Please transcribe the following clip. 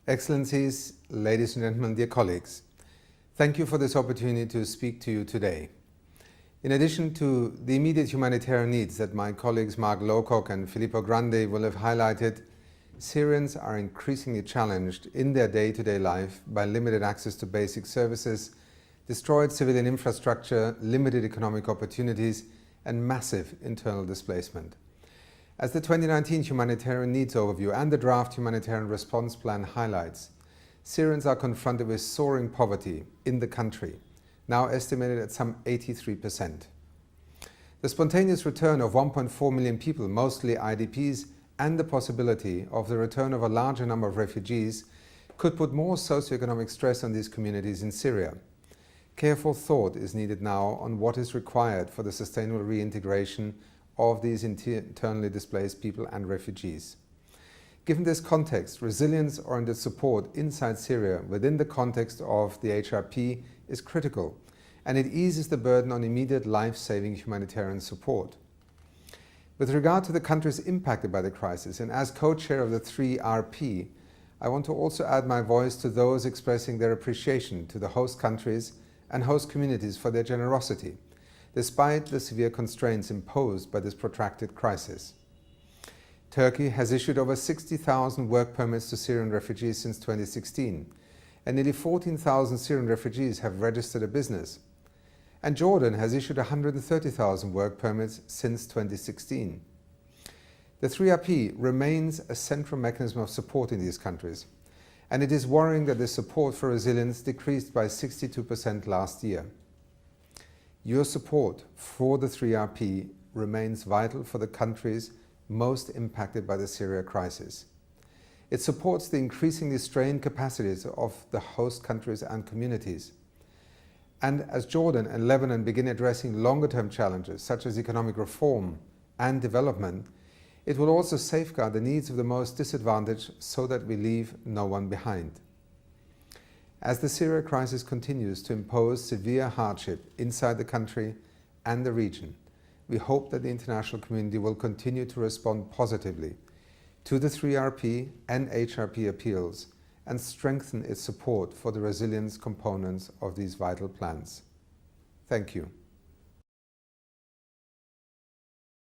Excellencies, ladies and gentlemen, dear colleagues, thank you for this opportunity to speak to you today. In addition to the immediate humanitarian needs that my colleagues Mark Lowcock and Filippo Grandi will have highlighted, Syrians are increasingly challenged in their day-to-day life by limited access to basic services, destroyed civilian infrastructure, limited economic opportunities, and massive internal displacement. As the 2019 Humanitarian Needs Overview and the draft Humanitarian Response Plan highlights, Syrians are confronted with soaring poverty in the country, now estimated at some 83%. The spontaneous return of 1.4 million people, mostly IDPs, and the possibility of the return of a larger number of refugees could put more socioeconomic stress on these communities in Syria. Careful thought is needed now on what is required for the sustainable reintegration of these internally displaced people and refugees. Given this context, resilience-oriented support inside Syria within the context of the HRP is critical, and it eases the burden on immediate life-saving humanitarian support. With regard to the countries impacted by the crisis, and as co-chair of the 3RP, I want to also add my voice to those expressing their appreciation to the host countries and host communities for their generosity, despite the severe constraints imposed by this protracted crisis. Turkey has issued over 60,000 work permits to Syrian refugees since 2016, and nearly 14,000 Syrian refugees have registered a business. And Jordan has issued 130,000 work permits since 2016. The 3RP remains a central mechanism of support in these countries, and it is worrying that the support for resilience decreased by 62% last year. Your support for the 3RP remains vital for the countries most impacted by the Syria crisis. It supports the increasingly strained capacities of the host countries and communities. And as Jordan and Lebanon begin addressing longer-term challenges such as economic reform and development, it will also safeguard the needs of the most disadvantaged so that we leave no one behind. As the Syria crisis continues to impose severe hardship inside the country and the region, we hope that the international community will continue to respond positively to the 3RP and HRP appeals and strengthen its support for the resilience components of these vital plans. Thank you.